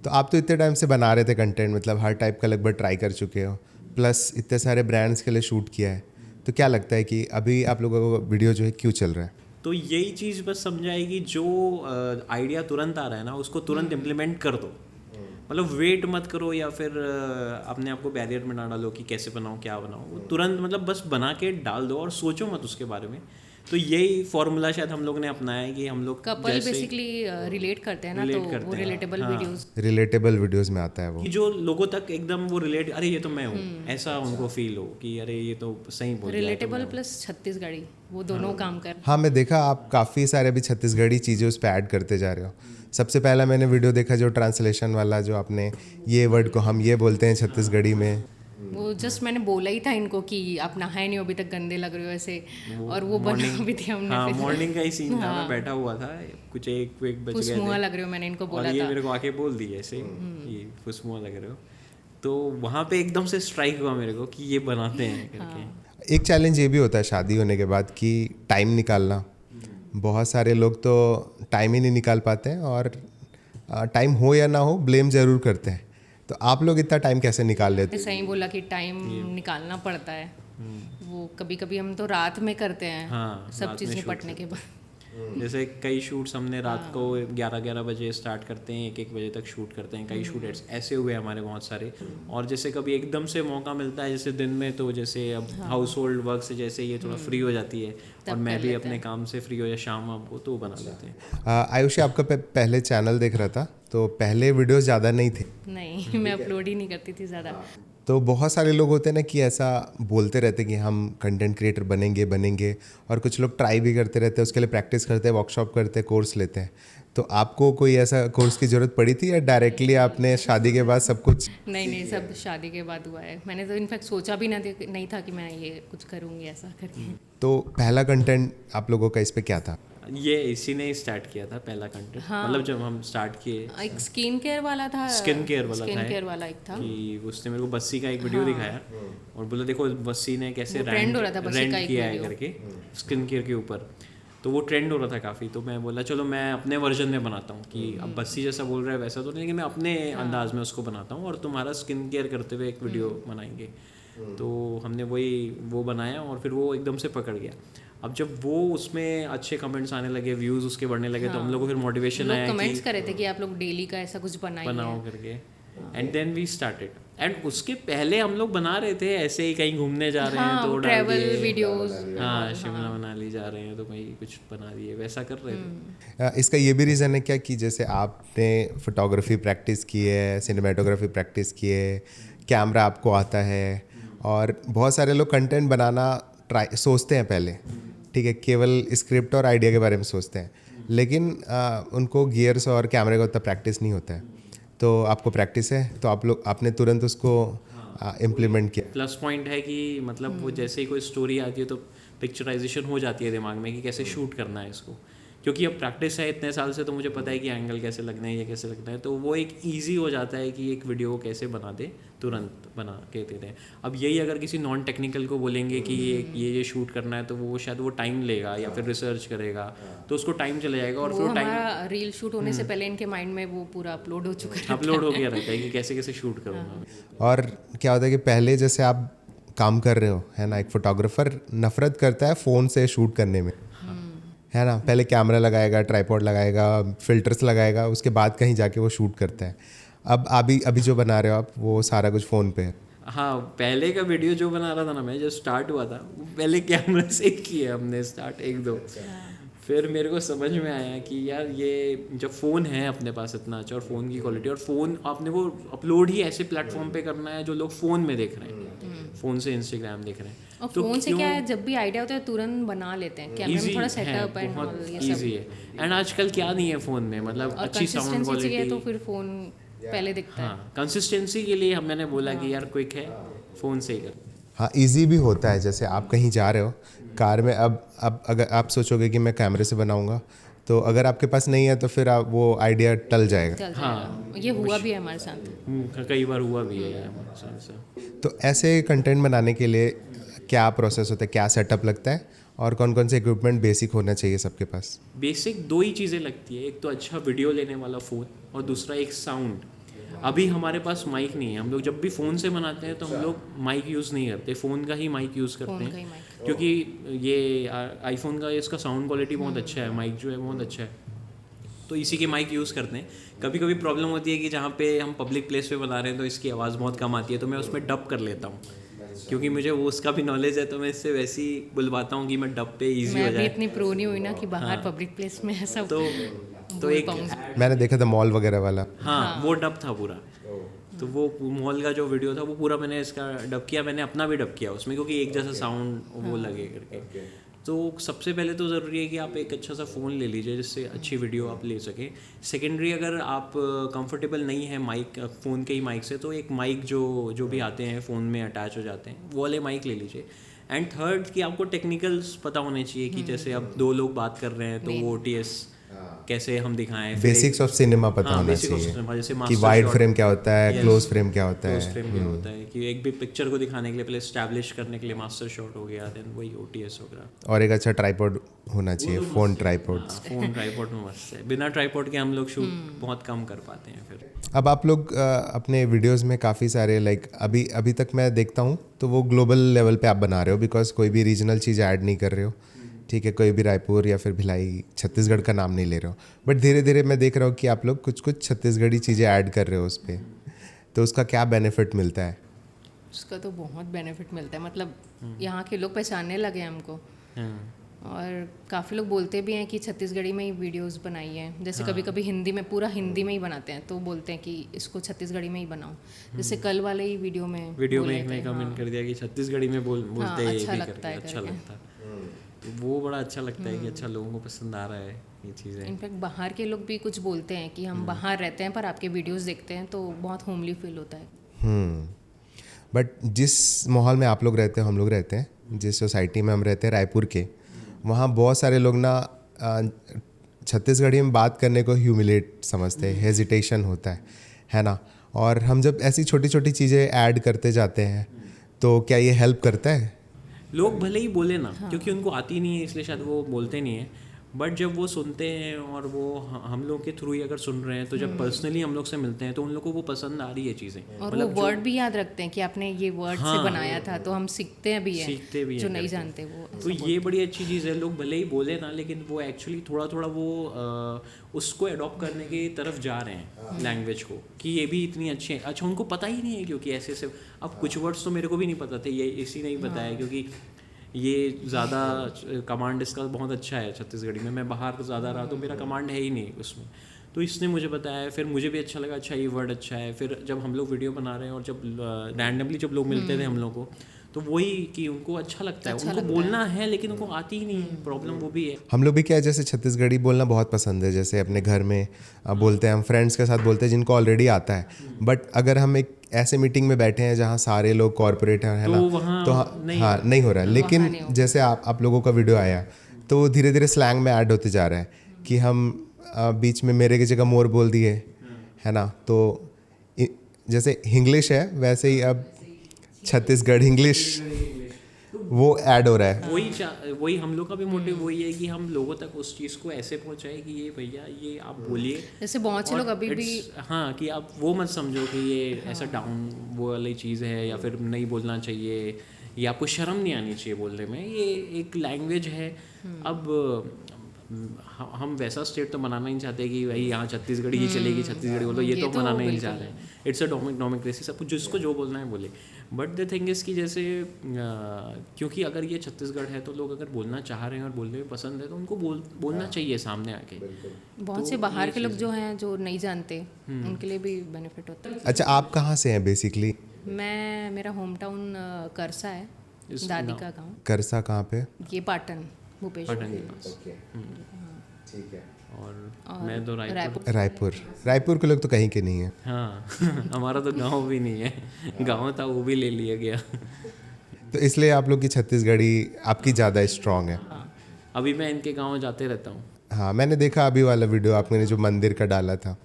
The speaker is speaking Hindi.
तो आप तो इतने टाइम से बना रहे थे कंटेंट, मतलब हर टाइप का लगभग ट्राई कर चुके हो, प्लस इतने सारे ब्रांड्स के लिए शूट किया है, तो क्या लगता है कि अभी आप लोगों को वीडियो जो है क्यों चल रहा है? तो यही चीज़ बस समझाएगी, जो आइडिया तुरंत आ रहा है ना उसको तुरंत इम्प्लीमेंट कर दो। मतलब वेट मत करो या फिर अपने आप को बैरियर में ना डालो कि कैसे बनाओ क्या बनाओ, वो तुरंत मतलब बस बना के डाल दो और सोचो मत उसके बारे में। तो यही फॉर्मूला शायद हम लोग ने अपनाया है कि हम लोग कपल बेसिकली रिलेट करते हैं ना, तो वो रिलेटेबल वीडियोस, रिलेटेबल वीडियोस में आता है वो, कि जो लोगों तक एकदम वो रिलेट, अरे ये तो मैं हूँ, ऐसा उनको फील हो कि अरे ये तो सही बोल रहा है, रिलेटेबल प्लस छत्तीसगढ़ी, वो दोनों काम कर। हाँ मैं देखा आप काफ़ी सारे अभी छत्तीसगढ़ी चीज़ें उस पर ऐड करते जा रहे हो। सबसे पहला मैंने वीडियो देखा जो ट्रांसलेशन वाला, जो आपने ये वर्ड को हम ये बोलते हैं छत्तीसगढ़ी में, वो जस्ट मैंने बोला ही था इनको कि आप नहाए नहीं हो अभी तक, गंदे लग रहे हो ऐसे, और वो बना भी थे हमने। हाँ फिर मॉर्निंग का ही सीन था, मैं बैठा हुआ था, कुछ एक बज गए फुसमुआ थे लग रहे हो, मैंने इनको और बोला ये था। मेरे को आके बोल दिया ऐसे ये फुसमुआ लग रहे हो, तो वहाँ पे एकदम से स्ट्राइक हुआ मेरे को कि ये बनाते हैं करके। एक चैलेंज ये भी होता है शादी होने के बाद कि टाइम निकालना। बहुत सारे लोग तो टाइम ही नहीं निकाल पाते हैं, और टाइम हो या ना हो ब्लेम ज़रूर करते हैं। तो आप लोग इतना टाइम कैसे निकाल लेते हैं? सही बोला कि टाइम निकालना पड़ता है। वो कभी कभी हम तो रात में करते हैं, हाँ, सब रात चीज़ में निपटने के बाद। जैसे कई शूट्स हमने रात को 11-11 बजे स्टार्ट करते हैं, 1-1 बजे तक शूट करते हैं, कई शूट ऐसे हुए हमारे बहुत सारे। और जैसे कभी एकदम से मौका मिलता है जैसे दिन में, तो जैसे अब हाउस होल्ड वर्क से जैसे ये थोड़ा फ्री हो जाती है और मैं भी अपने काम से फ्री हो या शाम आपको, तो बना लेते हैं। आयुषी, आपका पहले चैनल देख रहा था, तो पहले वीडियोस ज़्यादा नहीं थे? नहीं, मैं अपलोड ही नहीं करती थी ज़्यादा। तो बहुत सारे लोग होते हैं ना कि ऐसा बोलते रहते कि हम कंटेंट क्रिएटर बनेंगे, और कुछ लोग ट्राई भी करते रहते हैं, उसके लिए प्रैक्टिस करते हैं, वर्कशॉप करते हैं, कोर्स लेते हैं। तो आपको कोई ऐसा कोर्स की ज़रूरत पड़ी थी या डायरेक्टली आपने शादी के बाद सब कुछ? नहीं, सब शादी के बाद हुआ है। मैंने तो इनफैक्ट सोचा भी नहीं था कि मैं ये कुछ करूँगी ऐसा करके। तो पहला कंटेंट आप लोगों का इस पे क्या था? ये इसी ने स्टार्ट किया था पहला कंटेंट। हाँ। मतलब जब हम स्टार्ट किए, एक स्किन केयर वाला था, स्किन केयर वाला एक था कि उसने मेरे को बस्सी का एक वीडियो दिखाया और बोला देखो बस्सी ने कैसे ट्रेंड हो रहा था बस्सी का एक किया है वीडियो करके स्किन केयर के ऊपर। तो वो ट्रेंड हो रहा था काफ़ी, तो मैं बोला चलो मैं अपने वर्जन में बनाता हूँ कि अब बस्सी जैसा बोल रहा है वैसा तो नहीं, कि मैं अपने अंदाज में उसको बनाता हूँ और तुम्हारा स्किन केयर करते हुए एक वीडियो बनाएंगे। तो हमने वो बनाया और फिर वो एकदम से पकड़ गया। अब जब वो उसमें अच्छे कमेंट्स आने लगे, व्यूज़ उसके बढ़ने लगे, तो हम लोग को फिर मोटिवेशन आया कि कमेंट्स कर रहे थे कि आप लोग डेली का ऐसा कुछ बनाओ करके। And then we started. And उसके पहले हम लोग बना रहे थे ऐसे ही, कहीं घूमने जा रहे हैं तो ट्रैवल वीडियोस, हाँ शिमला मनाली जा रहे हैं तो कहीं कुछ बना दिए, वैसा कर रहे थे। इसका ये भी रीज़न है क्या कि जैसे आपने फोटोग्राफी प्रैक्टिस की है, सिनेमेटोग्राफी प्रैक्टिस की है, कैमरा आपको आता है, और बहुत सारे लोग कंटेंट बनाना सोचते हैं पहले, ठीक है, केवल स्क्रिप्ट और आइडिया के बारे में सोचते हैं, लेकिन उनको गियर्स और कैमरे का उतना प्रैक्टिस नहीं होता है। तो आपको प्रैक्टिस है, तो आपने तुरंत उसको इम्प्लीमेंट किया। प्लस पॉइंट है कि मतलब वो जैसे ही कोई स्टोरी आती है तो पिक्चराइजेशन हो जाती है दिमाग में कि कैसे शूट करना है इसको, क्योंकि अब प्रैक्टिस है इतने साल से, तो मुझे पता है कि एंगल कैसे लगना है, ये कैसे लगना है, तो वो एक ईजी हो जाता है कि एक वीडियो को कैसे बना दे, तुरंत बना के देते हैं। अब यही अगर किसी नॉन टेक्निकल को बोलेंगे कि ये शूट करना है, तो वो शायद वो टाइम लेगा या फिर रिसर्च करेगा, तो उसको टाइम चले जाएगा। और फिर टाइम रील शूट होने से पहले इनके माइंड में वो पूरा अपलोड हो चुका है, अपलोड हो गया रहता है कि कैसे कैसे शूट करूँगा। और क्या होता है कि पहले जैसे आप काम कर रहे हो, है ना, एक फोटोग्राफर नफरत करता है फ़ोन से शूट करने में, है ना, पहले कैमरा लगाएगा, ट्राइपॉड लगाएगा, फिल्टर्स लगाएगा, उसके बाद कहीं जाके वो शूट करता है। अब अभी जो बना रहे हो आप, वो सारा कुछ फ़ोन पे है। हाँ, पहले का वीडियो जो बना रहा था ना मैं, जो स्टार्ट हुआ था वो पहले कैमरे से किया हमने स्टार्ट 1-2। फिर मेरे को समझ में आया कि यार ये जब फ़ोन है अपने पास इतना अच्छा, और फ़ोन की क्वालिटी, और फ़ोन आपने वो अपलोड ही ऐसे प्लेटफॉर्म पे करना है जो लोग फ़ोन में देख रहे हैं, फ़ोन से इंस्टाग्राम देख रहे हैं, और तो फ़ोन से क्या है, जब भी आइडिया होता है तुरंत बना लेते हैं, कैमरे में थोड़ा सेटअप है, बहुत ईजी है। एंड आजकल क्या नहीं है फ़ोन में, मतलब अच्छी साउंड क्वालिटी, तो फिर फ़ोन पहले दिखता है। हाँ, कंसिस्टेंसी के लिए मैंने बोला कि यार क्विक है, फ़ोन से ही कर। हाँ, इजी भी होता है। जैसे आप कहीं जा रहे हो कार में, अब अगर आप सोचोगे कि मैं कैमरे से बनाऊंगा, तो अगर आपके पास नहीं है तो फिर आप वो आइडिया टल जाएगा। हाँ, ये हुआ भी है हमारे साथ, कई बार हुआ भी है हमारे साथ। तो ऐसे कंटेंट बनाने के लिए क्या प्रोसेस होता है, क्या सेटअप लगता है, और कौन कौन से इक्विपमेंट बेसिक होना चाहिए सबके पास? बेसिक 2 ही चीज़ें लगती है, एक तो अच्छा वीडियो लेने वाला फ़ोन और दूसरा एक साउंड। अभी हमारे पास माइक नहीं है, हम लोग जब भी फ़ोन से बनाते हैं तो हम लोग माइक यूज़ नहीं करते, फ़ोन का ही माइक यूज़ करते फ़ोन का ही हैं, माइक। क्योंकि ये आईफोन का इसका साउंड क्वालिटी बहुत अच्छा है, माइक जो है बहुत अच्छा है, तो इसी के माइक यूज़ करते हैं। कभी कभी प्रॉब्लम होती है कि जहाँ पे हम पब्लिक प्लेस पे बना रहे हैं तो इसकी आवाज़ बहुत कम आती है, तो मैं उसमें डब कर लेता हूँ, क्योंकि मुझे वो उसका भी नॉलेज है, तो मैं इससे वैसे ही बुलवाता हूँ कि मैं डब पे ईजी मैं हो अभी जाए। इतनी प्रो नहीं हुई ना कि बाहर पब्लिक प्लेस में ऐसा तो बोल एक पाऊँ। मैंने देखा था मॉल वगैरह वाला। हाँ वो डब था पूरा, तो वो मॉल का जो वीडियो था वो पूरा मैंने इसका डब किया, मैंने अपना भी डब किया उसमें, क्योंकि एक जैसा साउंड वो लगे करके। तो सबसे पहले तो ज़रूरी है कि आप एक अच्छा सा फ़ोन ले लीजिए जिससे अच्छी वीडियो आप ले सकें। सेकेंडरी, अगर आप कंफर्टेबल नहीं है माइक, फ़ोन के ही माइक से, तो एक माइक जो भी आते हैं फ़ोन में अटैच हो जाते हैं, वो वाले माइक ले लीजिए। एंड थर्ड कि आपको टेक्निकल्स पता होने चाहिए कि जैसे अब 2 लोग बात कर रहे हैं तो वो OTS कैसे हम दिखाएं, बेसिक्स ऑफ सिनेमा पता होना बेसिक ऑफ चाहिए सिनेमा, जैसे कि मास्टर वाइड शॉट, फ्रेम क्या होता है, क्लोज फ्रेम क्या होता क्लोज है। फ्रेम क्या होता है, कि एक भी पिक्चर को दिखाने के लिए पहले एस्टैब्लिश करने के लिए मास्टर शॉट हो गया, देन वही OTS हो गया। और एक अच्छा ट्राइपॉड होना चाहिए, फ़ोन ट्राइपॉड। फ़ोन ट्राइपॉड में मस्त है, बिना ट्राइपॉड के हम लोग शूट बहुत कम कर पाते हैं फिर। अब आप लोग अपने वीडियोस में काफ़ी सारे लाइक अभी तक मैं देखता हूँ तो वो ग्लोबल लेवल पे आप बना रहे हो, बिकॉज कोई भी रीजनल चीज़ ऐड नहीं कर रहे हो, ठीक है, कोई भी रायपुर या फिर भिलाई छत्तीसगढ़ का नाम नहीं ले रहे हो, बट धीरे धीरे मैं देख रहा हूँ कि आप लोग कुछ कुछ छत्तीसगढ़ी चीज़ें ऐड कर रहे हो उस पर, तो उसका क्या बेनिफिट मिलता है? उसका तो बहुत बेनिफिट मिलता है, मतलब यहाँ के लोग पहचानने लगे हमको, और काफ़ी लोग बोलते भी हैं कि छत्तीसगढ़ी में ही वीडियोस बनाई हैं। जैसे कभी कभी हिंदी में, पूरा हिंदी में ही बनाते हैं, तो बोलते हैं कि इसको छत्तीसगढ़ी में ही बनाओ। जैसे कल वाले ही वीडियो में एक ने कमेंट कर दिया कि छत्तीसगढ़ी में बोलते हैं, अच्छा ये भी लगता है करके अच्छा करके। लगता है, वो बड़ा अच्छा लगता है कि अच्छा लोगों को पसंद आ रहा है ये चीज़ें। इनफैक्ट बाहर के लोग भी कुछ बोलते हैं कि हम बाहर रहते हैं पर आपके वीडियोस देखते हैं तो बहुत होमली फील होता है। बट जिस माहौल में आप लोग रहते हो, हम लोग रहते हैं, जिस सोसाइटी में हम रहते हैं रायपुर के, वहाँ बहुत सारे लोग ना छत्तीसगढ़ी में बात करने को ह्यूमिलेट समझते हैं, हेजिटेशन होता है ना? और हम जब ऐसी छोटी छोटी चीज़ें ऐड करते जाते हैं तो क्या ये हेल्प करता है? लोग भले ही बोले ना, क्योंकि उनको आती नहीं है इसलिए शायद वो बोलते नहीं है, बट जब वो सुनते हैं और वो हम लोग के थ्रू ही अगर सुन रहे हैं, तो जब पर्सनली हम लोग से मिलते हैं तो उन लोग को वो पसंद आ रही है चीज़ें, और वो वर्ड भी याद रखते हैं कि आपने ये वर्ड से बनाया था, तो हम सीखते हैं भी हैं, सीखते भी हैं जो नहीं करके। जानते वो तो ये बड़ी अच्छी चीज़ है। लोग भले ही बोले ना, लेकिन वो एक्चुअली थोड़ा थोड़ा वो उसको अडॉप्ट करने की तरफ जा रहे हैं लैंग्वेज को, कि ये भी इतनी अच्छी है। अच्छा, उनको पता ही नहीं है, क्योंकि ऐसे ऐसे अब कुछ वर्ड्स तो मेरे को भी नहीं पता थे, ये इसी नहीं पता है, क्योंकि ये ज़्यादा कमांड इसका बहुत अच्छा है छत्तीसगढ़ी में। मैं बाहर ज़्यादा रहा तो मेरा कमांड है ही नहीं उसमें, तो इसने मुझे बताया, फिर मुझे भी अच्छा लगा, अच्छा ये वर्ड अच्छा है। फिर जब हम लोग वीडियो बना रहे हैं और जब रैंडमली जब लोग मिलते थे हम लोग को, तो वही कि उनको अच्छा लगता है, उनको बोलना है लेकिन उनको आती ही नहीं है, प्रॉब्लम वो भी है। हम लोग भी क्या है, जैसे छत्तीसगढ़ी बोलना बहुत पसंद है, जैसे अपने घर में बोलते हैं, हम फ्रेंड्स के साथ बोलते हैं जिनको ऑलरेडी आता है, बट अगर हम एक ऐसे मीटिंग में बैठे हैं जहाँ सारे लोग कॉर्पोरेट हैं, है तो ना, वहाँ तो नहीं हो रहा है। लेकिन जैसे आप लोगों का वीडियो आया तो वो धीरे धीरे स्लैंग में ऐड होते जा रहा है कि हम बीच में मेरे की जगह मोर बोल दिए, है ना, तो जैसे इंग्लिश है वैसे ही अब छत्तीसगढ़ इंग्लिश वो ऐड हो रहा है। वही हम लोग का भी मोटिव वही है कि हम लोगों तक उस चीज़ को ऐसे पहुंचाए कि ये भैया ये आप बोलिए, जैसे बहुत से लोग अभी भी, हाँ, कि आप वो मत समझो कि ये ऐसा डाउन वो वाली चीज़ है या फिर नहीं बोलना चाहिए, या आपको शर्म नहीं आनी चाहिए बोलने में। ये एक लैंग्वेज है। अब हम वैसा स्टेट तो बनाना ही चाहते हैं कि भाई यहाँ छत्तीसगढ़ी ही चलेगी, छत्तीसगढ़ी बोलो, ये तो बनाना ही नहीं चाह रहे हैं। इट्स अ डोमिक्रेसी, सब कुछ जिसको जो बोलना है बोले। बट द थिंग इज़ कि जैसे क्योंकि अगर ये छत्तीसगढ़ है तो लोग अगर बोलना चाह रहे हैं और बोलने में पसंद है तो उनको बोलना चाहिए सामने आके। बहुत से बाहर के लोग जो हैं जो नहीं जानते, उनके लिए भी बेनिफिट होता है। अच्छा, आप कहाँ से हैं बेसिकली? मेरा होम टाउन करसा है, दादी का गाँव। करसा कहाँ पे? ये पाटन, भूपेश्वर। पाटन के पास। ठीक है। और मैं तो रायपुर के लोग तो कहीं के नहीं है। हाँ हमारा तो गांव भी नहीं है, गांव था वो भी ले लिया गया। तो इसलिए आप लोग की छत्तीसगढ़ी आपकी ज़्यादा स्ट्रांग है। अभी मैं इनके गांव जाते रहता हूँ। हाँ, मैंने देखा अभी वाला वीडियो आपने जो मंदिर का डाला था।